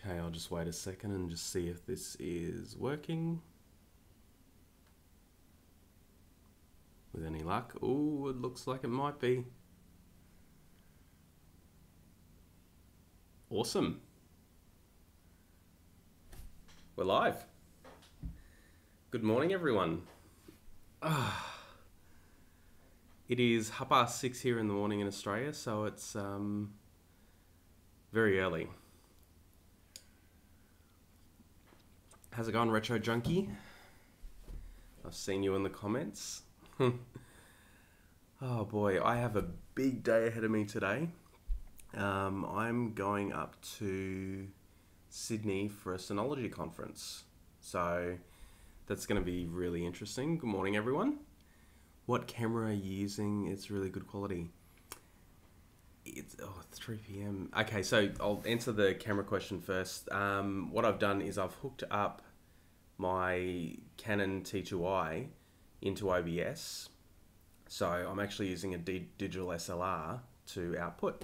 Okay, I'll just wait a second and just see if this is working. With any luck. Oh, it looks like it might be. Awesome. We're live. Good morning, everyone. It is 6:30 here in the morning in Australia, so it's very early. How's it going, Retro Junkie? I've seen you in the comments. Oh boy, I have a big day ahead of me today. I'm going up to Sydney for a Synology conference. So that's going to be really interesting. Good morning, everyone. What camera are you using? It's really good quality. It's 3 p.m. Okay, so I'll answer the camera question first. What I've done is I've hooked up my Canon T2i into OBS. So I'm actually using a digital SLR to output.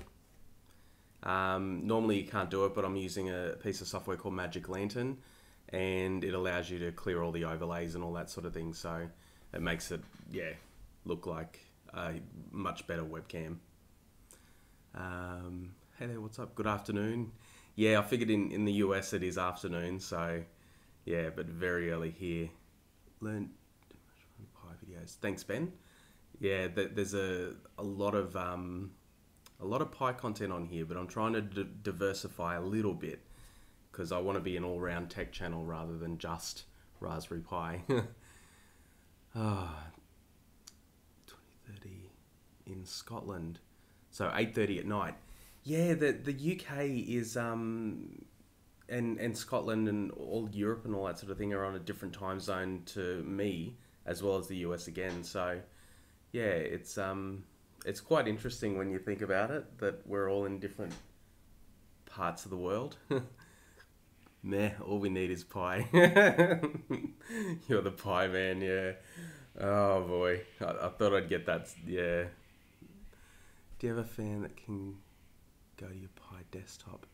Normally you can't do it, but I'm using a piece of software called Magic Lantern, and it allows you to clear all the overlays and all that sort of thing. So it makes it, look like a much better webcam. Hey there, what's up? Good afternoon. Yeah, I figured in the US it is afternoon, so yeah, but very early here. Learn Pi videos. Thanks, Ben. Yeah, there's a lot of Pi content on here, but I'm trying to diversify a little bit because I want to be an all-round tech channel rather than just Raspberry Pi. 20:30 in Scotland, so 8:30 at night. Yeah, the UK is and Scotland and all Europe and all that sort of thing are on a different time zone to me, as well as the US again. So yeah, it's quite interesting when you think about it, that we're all in different parts of the world. Meh, all we need is pie. You're the pie man, yeah. Oh boy, I thought I'd get that, yeah. Do you have a fan that can go to your Pi desktop?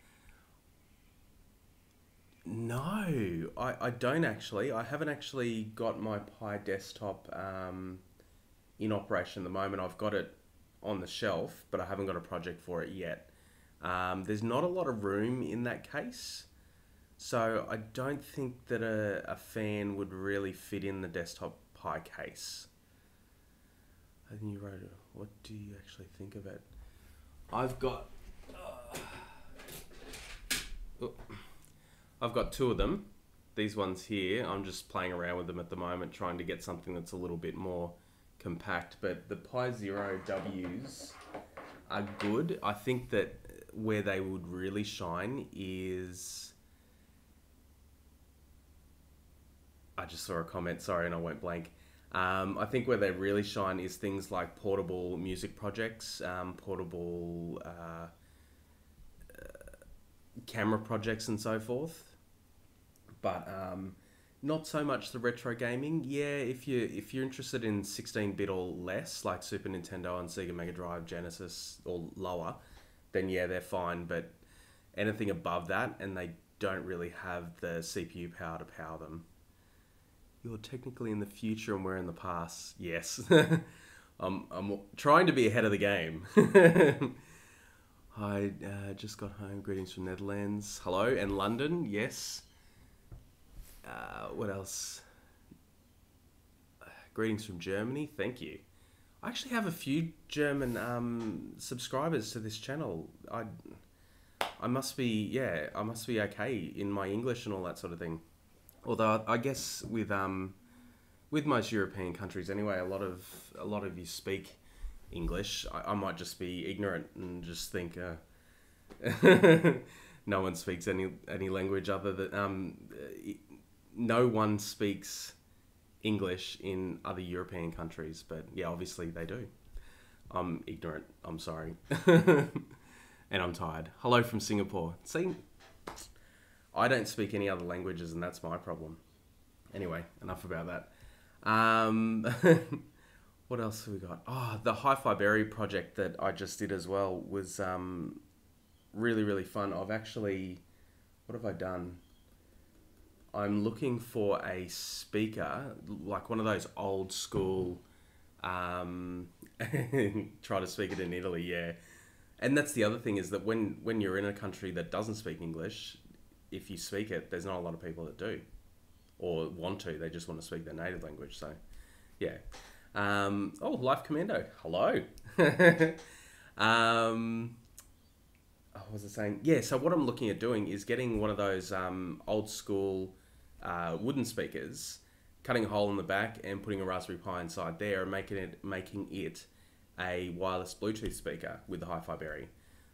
No, I don't actually. I haven't actually got my Pi desktop in operation at the moment. I've got it on the shelf, but I haven't got a project for it yet. There's not a lot of room in that case, so I don't think that a fan would really fit in the desktop Pi case. I think you wrote it. What do you actually think of it? I've got two of them. These ones here, I'm just playing around with them at the moment, trying to get something that's a little bit more compact, but the Pi Zero Ws are good. I think that where they would really shine is... I just saw a comment, sorry, and I went blank. I think where they really shine is things like portable music projects, portable camera projects and so forth. But not so much the retro gaming. Yeah, if you're interested in 16-bit or less, like Super Nintendo and Sega Mega Drive, Genesis or lower, then yeah, they're fine. But anything above that, and they don't really have the CPU power to power them. You're technically in the future and we're in the past. Yes. I'm trying to be ahead of the game. I just got home. Greetings from Netherlands. Hello. And London. Yes. What else? Greetings from Germany. Thank you. I actually have a few German subscribers to this channel. I must be okay in my English and all that sort of thing. Although I guess with most European countries anyway, a lot of you speak English. I might just be ignorant and just think no one speaks any language other than no one speaks English in other European countries, but yeah, obviously they do. I'm ignorant. I'm sorry. And I'm tired. Hello from Singapore. See, I don't speak any other languages, and that's my problem. Anyway, enough about that. What else have we got? Oh, the Hi-Fi Berry project that I just did as well was really, really fun. what have I done? I'm looking for a speaker, like one of those old school, um, try to speak it in Italy, yeah. And that's the other thing is that when you're in a country that doesn't speak English, if you speak it, there's not a lot of people that do or want to. They just want to speak their native language. So, yeah. Oh, Life Commando. Hello. um, what was I saying? Yeah, so what I'm looking at doing is getting one of those old school wooden speakers, cutting a hole in the back and putting a Raspberry Pi inside there and making it a wireless Bluetooth speaker with the hi-fi berry.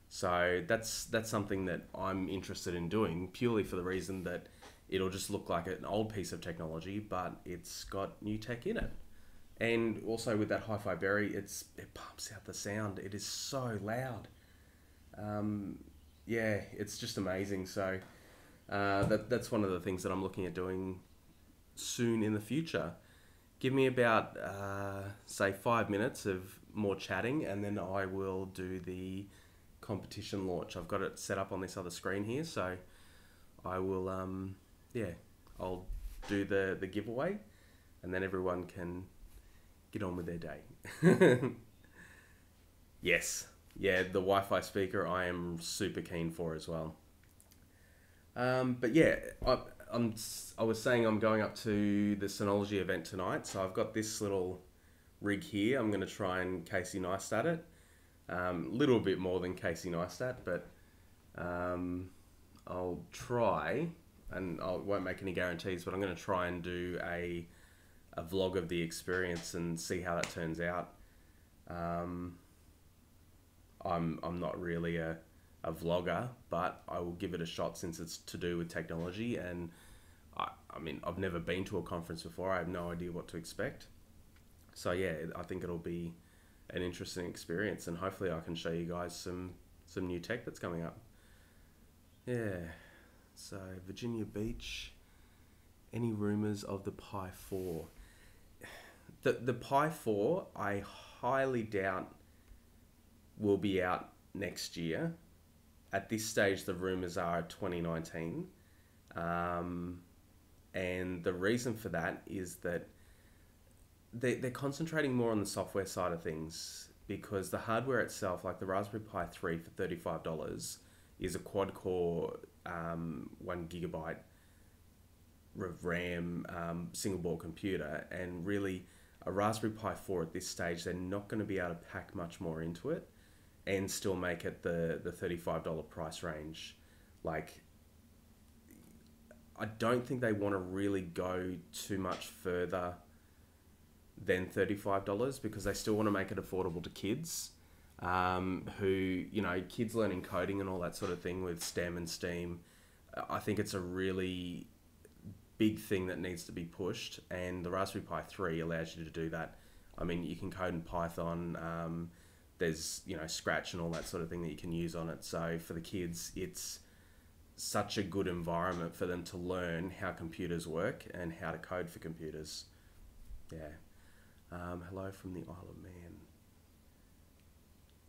So that's something that I'm interested in doing purely for the reason that it'll just look like an old piece of technology, but it's got new tech in it. And also with that hi-fi berry, it pumps out the sound. It is so loud. Yeah, it's just amazing. So that's one of the things that I'm looking at doing soon in the future. Give me about say 5 minutes of more chatting, and then I will do the competition launch. I've got it set up on this other screen here, so I will yeah, I'll do the giveaway, and then everyone can get on with their day. Yes, yeah, the Wi-Fi speaker I am super keen for as well. But yeah, I was saying I'm going up to the Synology event tonight, so I've got this little rig here. I'm going to try and Casey Neistat it. Little bit more than Casey Neistat, but I'll try, and I won't make any guarantees, but I'm going to try and do a vlog of the experience and see how that turns out. I'm not really a vlogger, but I will give it a shot since it's to do with technology, and I mean, I've never been to a conference before. I have no idea what to expect. So yeah, I think it'll be an interesting experience, and hopefully I can show you guys some new tech that's coming up. Yeah, so Virginia Beach, any rumors of the Pi 4? The Pi 4, I highly doubt will be out next year. At this stage, the rumors are 2019. And the reason for that is that they're concentrating more on the software side of things, because the hardware itself, like the Raspberry Pi 3 for $35, is a quad-core 1 gigabyte of RAM single board computer, and really a Raspberry Pi 4 at this stage, they're not going to be able to pack much more into it and still make it the $35 price range. Like, I don't think they want to really go too much further than $35, because they still want to make it affordable to kids who, you know, kids learning coding and all that sort of thing with STEM and STEAM. I think it's a really big thing that needs to be pushed, and the Raspberry Pi 3 allows you to do that. I mean, you can code in Python, there's, you know, Scratch and all that sort of thing that you can use on it. So for the kids, it's such a good environment for them to learn how computers work and how to code for computers. Yeah. Hello from the Isle of Man.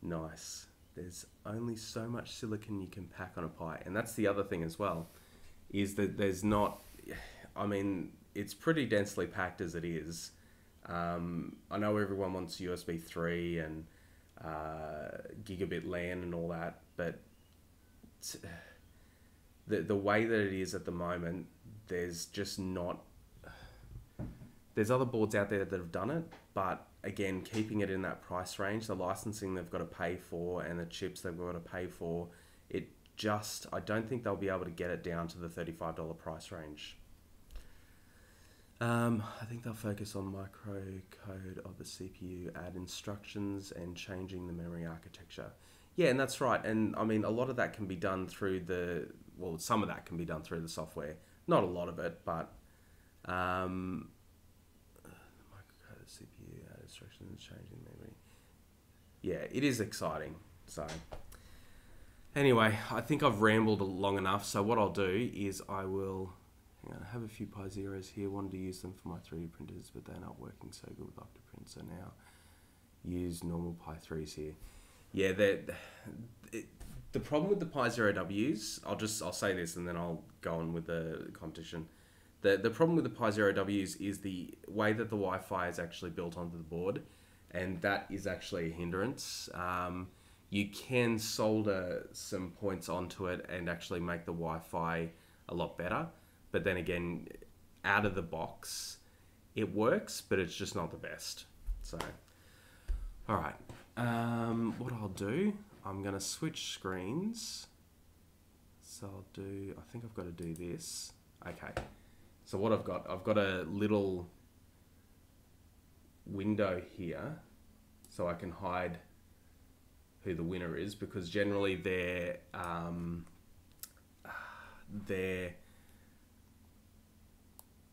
Nice. There's only so much silicon you can pack on a Pi. And that's the other thing as well, is that there's not, I mean, it's pretty densely packed as it is. I know everyone wants USB 3 and gigabit LAN and all that, but the way that it is at the moment, there's just not... There's other boards out there that have done it, but again, keeping it in that price range, the licensing they've got to pay for and the chips they've got to pay for, it just... I don't think they'll be able to get it down to the $35 price range. I think they'll focus on microcode of the CPU, add instructions, and changing the memory architecture. Yeah, and that's right. And I mean, a lot of that can be done through some of that can be done through the software. Not a lot of it, but microcode of the CPU, add instructions, and changing the memory. Yeah, it is exciting. So anyway, I think I've rambled long enough. So what I'll do is I have a few Pi Zeros here. Wanted to use them for my 3D printers, but they're not working so good with Octoprint. So now use normal Pi 3s here. Yeah, The problem with the Pi Zero Ws, I'll say this and then I'll go on with the competition. The problem with the Pi Zero Ws is the way that the Wi-Fi is actually built onto the board, and that is actually a hindrance. You can solder some points onto it and actually make the Wi-Fi a lot better, but then again, out of the box, it works, but it's just not the best. So, all right. What I'll do, I'm gonna switch screens. So I think I've got to do this. Okay. So what I've got a little window here, so I can hide who the winner is, because generally their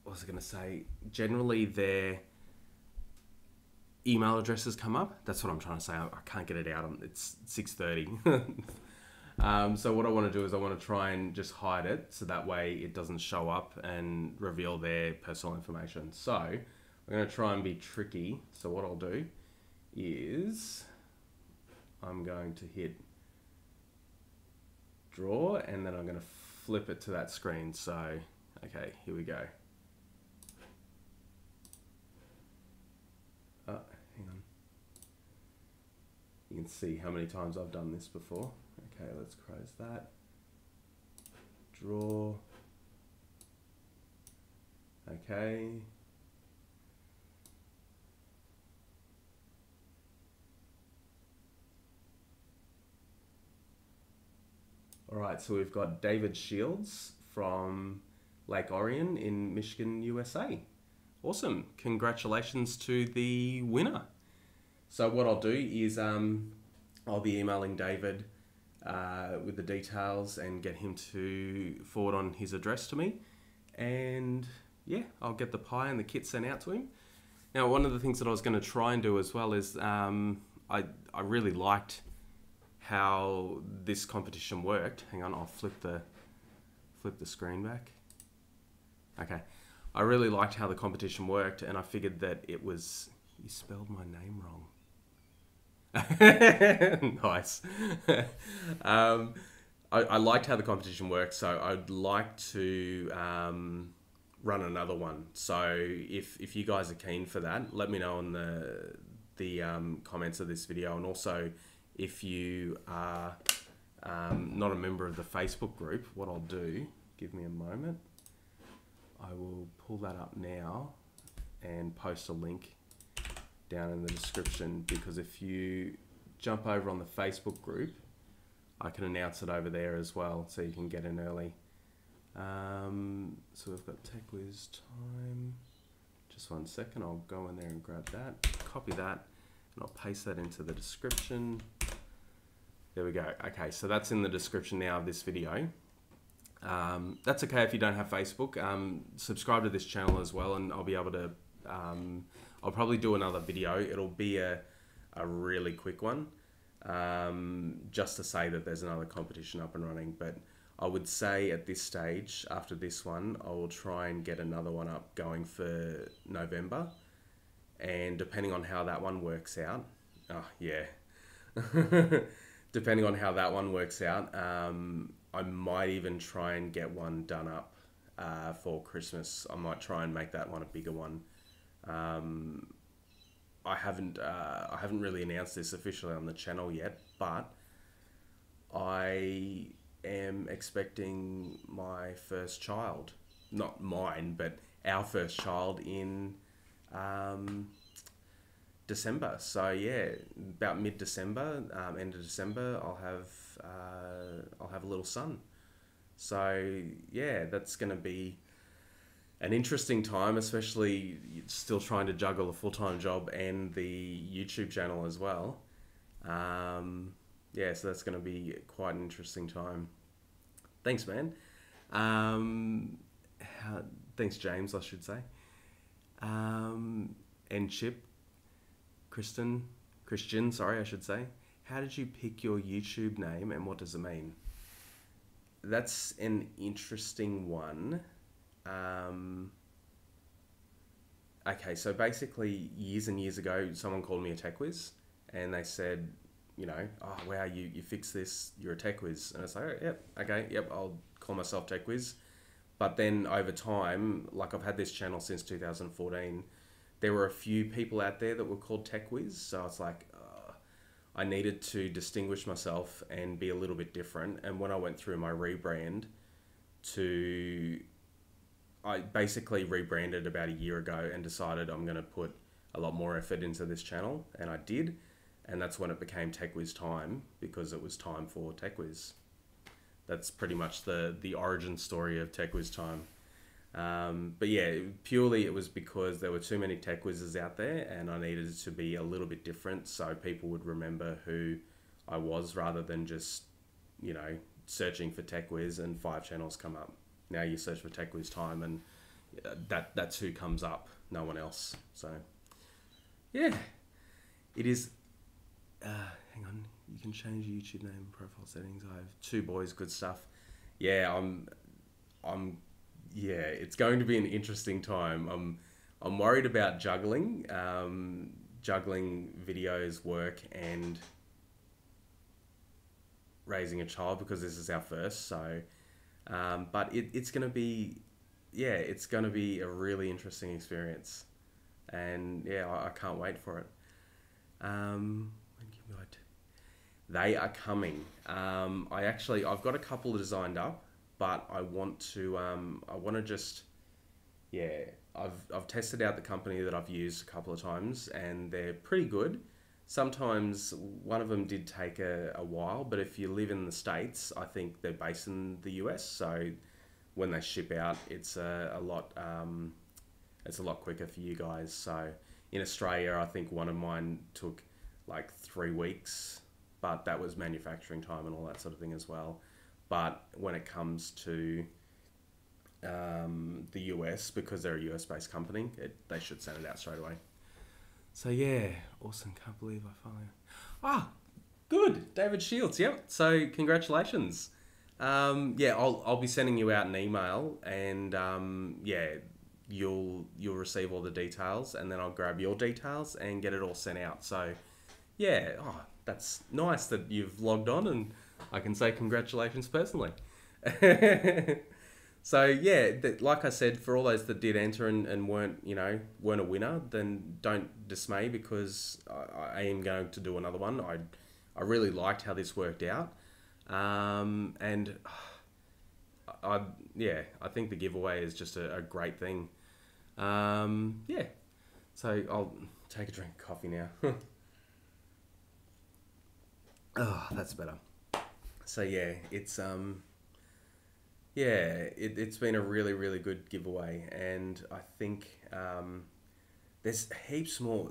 what was I going to say? Generally their email addresses come up. That's what I'm trying to say. I can't get it out. It's 6:30. So what I want to do is I want to try and just hide it, so that way it doesn't show up and reveal their personal information. So I'm going to try and be tricky. So what I'll do is I'm going to hit draw, and then I'm going to flip it to that screen. So, okay, here we go. Oh, hang on. You can see how many times I've done this before. Okay, let's close that. Draw. Okay. All right, so we've got David Shields from Lake Orion in Michigan, USA. Awesome. Congratulations to the winner. So what I'll do is I'll be emailing David with the details and get him to forward on his address to me. And yeah, I'll get the Pi and the kit sent out to him. Now, one of the things that I was going to try and do as well is I really liked how this competition worked. Hang on, I'll flip the screen back. Okay, I really liked how the competition worked, and I figured that it was, you spelled my name wrong. Nice. I liked how the competition worked, so I'd like to run another one. So if you guys are keen for that, let me know in the comments of this video, and also if you are not a member of the Facebook group, what I'll do, give me a moment, I will pull that up now and post a link down in the description, because if you jump over on the Facebook group, I can announce it over there as well, so you can get in early. So we've got TechWizTime. Just one second, I'll go in there and grab that, copy that, and I'll paste that into the description. There we go. Okay, so that's in the description now of this video. That's okay if you don't have Facebook. Subscribe to this channel as well, and I'll be able to, I'll probably do another video. It'll be a really quick one, just to say that there's another competition up and running. But I would say at this stage, after this one, I will try and get another one up going for November. And depending on how that one works out, oh yeah, depending on how that one works out, I might even try and get one done up for Christmas. I might try and make that one a bigger one. I haven't really announced this officially on the channel yet, but I am expecting my first child, not mine, but our first child in December. So yeah, about mid-December, end of December, I'll have a little son. So yeah, that's going to be an interesting time, especially still trying to juggle a full-time job and the YouTube channel as well. Yeah, so that's going to be quite an interesting time. Thanks, man. Thanks, James, I should say. And Chip, Christian, sorry, I should say. How did you pick your YouTube name, and what does it mean? That's an interesting one. Okay, so basically years and years ago, someone called me a tech whiz, and they said, you know, oh wow, you fix this, you're a tech whiz, and it's like, oh, yep, okay, yep, I'll call myself tech whiz. But then over time, like I've had this channel since 2014, there were a few people out there that were called tech whiz, so it's like I needed to distinguish myself and be a little bit different. And when I went through my rebrand, to I basically rebranded about a year ago and decided I'm going to put a lot more effort into this channel, and I did, and that's when it became TechWizTime, because it was time for TechWiz. That's pretty much the origin story of TechWizTime. But yeah, purely it was because there were too many tech whizzes out there, and I needed to be a little bit different so people would remember who I was, rather than just, you know, searching for tech whiz and 5 channels come up. Now you search for TechWizTime and that's who comes up, no one else. So yeah, it is. Hang on, you can change your YouTube name, profile settings. I have 2 boys, good stuff. Yeah, yeah, it's going to be an interesting time. I'm worried about juggling videos, work, and raising a child, because this is our first. So, but it's going to be, yeah, it's going to be a really interesting experience, and yeah, I can't wait for it. They are coming. I've got a couple designed up, but I want to just, yeah, I've tested out the company that I've used a couple of times, and they're pretty good. Sometimes one of them did take a while, but if you live in the States, I think they're based in the US, so when they ship out, it's a lot quicker for you guys. So in Australia, I think one of mine took like 3 weeks, but that was manufacturing time and all that sort of thing as well. But when it comes to the US, because they're a US based company, they should send it out straight away. So yeah, awesome. Can't believe I finally... good. David Shields. Yep. So congratulations. Yeah, I'll be sending you out an email, and yeah, you'll receive all the details, and then I'll grab your details and get it all sent out. So yeah, that's nice that you've logged on, and I can say congratulations personally. So yeah, like I said, for all those that did enter and weren't a winner, then don't dismay, because I am going to do another one. I really liked how this worked out, and I think the giveaway is just a great thing. Yeah, so I'll take a drink of coffee now. Oh, that's better. So yeah, it's it's been a really, really good giveaway, and I think there's heaps more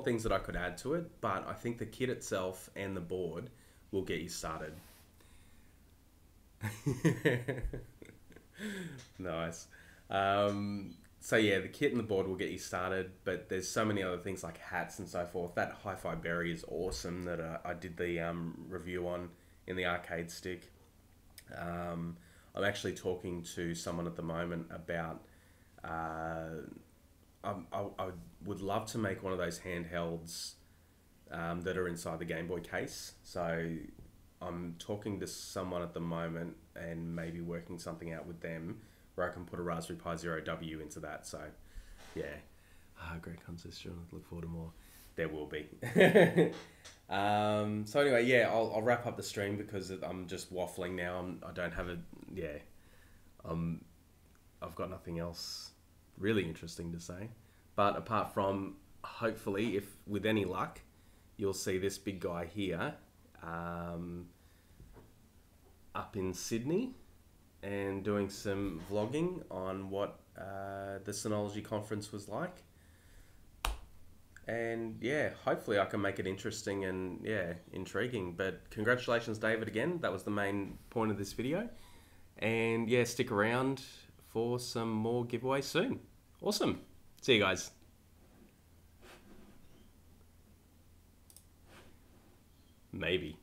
things that I could add to it, but I think the kit itself and the board will get you started. Nice. So yeah, the kit and the board will get you started, but there's so many other things like hats and so forth. That hi-fi berry is awesome that I did the review on in the arcade stick. I'm actually talking to someone at the moment about I would love to make one of those handhelds that are inside the Game Boy case. So I'm talking to someone at the moment and maybe working something out with them where I can put a Raspberry Pi Zero W into that. So yeah, great contest. Look forward to more. There will be. So anyway, yeah, I'll wrap up the stream because I'm just waffling now. I don't have I've got nothing else really interesting to say. But apart from, hopefully, if with any luck, you'll see this big guy here up in Sydney and doing some vlogging on what the Synology conference was like. And yeah, hopefully I can make it interesting and yeah, intriguing. But congratulations, David, again. That was the main point of this video. And yeah, stick around for some more giveaways soon. Awesome. See you guys. Maybe.